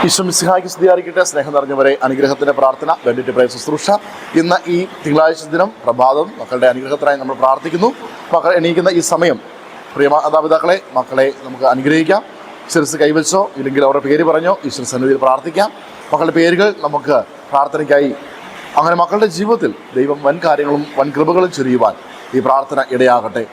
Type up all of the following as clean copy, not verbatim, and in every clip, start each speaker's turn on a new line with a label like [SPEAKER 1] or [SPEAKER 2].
[SPEAKER 1] ഈശോ മിശിഹായ്ക്ക് സ്തുതിയായിരിക്കട്ടെ. സ്നേഹം നിറഞ്ഞവരെ, അനുഗ്രഹത്തിന്റെ പ്രാർത്ഥന വേണ്ടിയിട്ട് പ്രേ ശുശ്രൂഷ. ഇന്ന് ഈ തിങ്കളാഴ്ച ദിനം പ്രഭാതം മക്കളുടെ അനുഗ്രഹത്തിനായി നമ്മൾ പ്രാർത്ഥിക്കുന്നു. മക്കൾ എണീക്കുന്ന ഈ സമയം പ്രിയ മാതാപിതാക്കളെ, മക്കളെ നമുക്ക് അനുഗ്രഹിക്കാം. ശിരസ് കൈവച്ചോ ഇല്ലെങ്കിൽ അവരുടെ പേര് പറഞ്ഞോ ഈശ്വര സന്നിധിയിൽ പ്രാർത്ഥിക്കാം. മക്കളുടെ പേരുകൾ നമുക്ക് പ്രാർത്ഥനയ്ക്കായി, അങ്ങനെ മക്കളുടെ ജീവിതത്തിൽ ദൈവം വൻ കാര്യങ്ങളും വൻ കൃപകളും ചൊരിയുവാൻ ഈ പ്രാർത്ഥന ഇടയാകട്ടെ.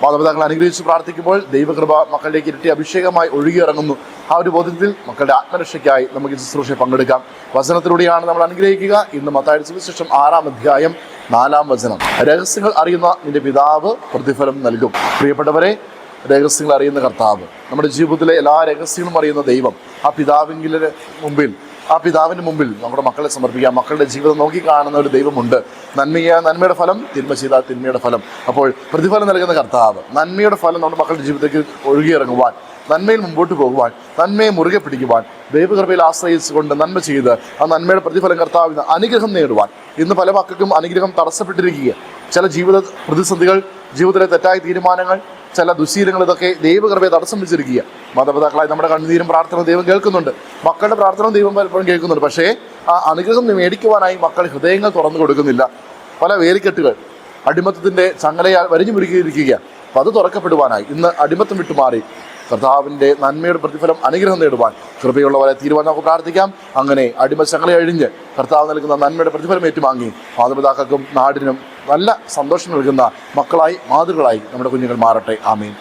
[SPEAKER 1] മാതാപിതാക്കളെ അനുഗ്രഹിച്ച് പ്രാർത്ഥിക്കുമ്പോൾ ദൈവകൃപ മക്കളിലേക്ക് ഇരട്ടി അഭിഷേകമായി ഒഴുകിയിറങ്ങുന്നു. ആ ഒരു ബോധ്യത്തിൽ മക്കളുടെ ആത്മരക്ഷയ്ക്കായി നമുക്ക് ശുശ്രൂഷയെ പങ്കെടുക്കാം. വചനത്തിലൂടെയാണ് നമ്മൾ അനുഗ്രഹിക്കുക. ഇന്ന് മത്തായിയുടെ സുവിശേഷം 6-ാം അധ്യായം 4-ാം വചനം. രഹസ്യങ്ങൾ അറിയുന്ന നിന്റെ പിതാവ് പ്രതിഫലം നൽകും. പ്രിയപ്പെട്ടവരെ, രഹസ്യങ്ങൾ അറിയുന്ന കർത്താവ്, നമ്മുടെ ജീവിതത്തിലെ എല്ലാ രഹസ്യങ്ങളും അറിയുന്ന ദൈവം, ആ പിതാവിൻ്റെ മുമ്പിൽ നമ്മുടെ മക്കളെ സമർപ്പിക്കാം. മക്കളുടെ ജീവിതം നോക്കിക്കാണുന്ന ഒരു ദൈവമുണ്ട്. നന്മയുടെ ഫലം, തിന്മ ചെയ്താൽ തിന്മയുടെ ഫലം. അപ്പോൾ പ്രതിഫലം നൽകുന്ന കർത്താവ്, നന്മയുടെ ഫലം നമ്മുടെ മക്കളുടെ ജീവിതത്തേക്ക് ഒഴുകിയിറങ്ങുവാൻ, നന്മയിൽ മുമ്പോട്ട് പോകുവാൻ, നന്മയെ മുറുകെ പിടിക്കുവാൻ, ദൈവകൃപയിൽ ആശ്രയിച്ചുകൊണ്ട് നന്മ ചെയ്ത് ആ നന്മയുടെ പ്രതിഫലം കർത്താവിന് അനുഗ്രഹം നേടുവാൻ. ഇന്ന് പല മക്കൾക്കും അനുഗ്രഹം തടസ്സപ്പെട്ടിരിക്കുക. ചില ജീവിത പ്രതിസന്ധികൾ, ജീവിതത്തിലെ തെറ്റായ തീരുമാനങ്ങൾ, ചില ദുശീലങ്ങൾ, ഇതൊക്കെ ദൈവകൃപയെ തടസ്സം വെച്ചിരിക്കുക. മാതാപിതാക്കളായി നമ്മുടെ കണ്ണുനീരും പ്രാർത്ഥന ദൈവം കേൾക്കുന്നുണ്ട്. മക്കളുടെ പ്രാർത്ഥന ദൈവം പലപ്പോഴും കേൾക്കുന്നുണ്ട്. പക്ഷേ ആ അനുഗ്രഹം മേടിക്കുവാനായി മക്കൾ ഹൃദയങ്ങൾ തുറന്നു കൊടുക്കുന്നില്ല. പല വേലിക്കെട്ടുകൾ അടിമത്തത്തിൻ്റെ ചങ്ങലയാൽ വരിഞ്ഞു മുറുകിയിരിക്കുക. അപ്പം അത് തുറക്കപ്പെടുവാനായി ഇന്ന് അടിമത്തം വിട്ടുമാറി കർത്താവിൻ്റെ നന്മയുടെ പ്രതിഫലം അനുഗ്രഹം നേടുവാൻ കൃപയുള്ളവരെ തീരുവാൻ നമുക്ക് പ്രാർത്ഥിക്കാം. അങ്ങനെ അടിമച്ചങ്ങല അഴിഞ്ഞ് കർത്താവ് നൽകുന്ന നന്മയുടെ പ്രതിഫലം ഏറ്റുവാങ്ങി മാതാപിതാക്കൾക്കും നാടിനും നല്ല സന്തോഷം നൽകുന്ന മക്കളായി, മാതൃകളായി നമ്മുടെ കുഞ്ഞുങ്ങൾ മാറട്ടെ. ആമേൻ.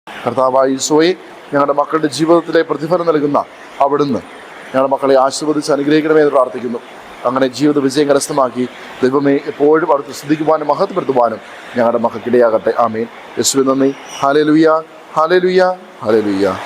[SPEAKER 1] കർത്താവായ ഈശോയെ, ഞങ്ങളുടെ മക്കളുടെ ജീവിതത്തിലെ പ്രതിഫലം നൽകുന്ന അവിടുന്ന് ഞങ്ങളുടെ മക്കളെ ആശീർവദിച്ച് അനുഗ്രഹിക്കണമേ എന്ന് പ്രാർത്ഥിക്കുന്നു. അങ്ങനെ ജീവിത വിജയം കരസ്ഥമാക്കി ദൈവമേ എപ്പോഴും അടുത്ത് സ്തുതിക്കുവാനും മഹത്വപ്പെടുത്തുവാനും ഞങ്ങളുടെ മക്കൾക്കിടയാകട്ടെ. ആമേൻ. യേശുവേ നന്ദി. Hallelujah, hallelujah, hallelujah.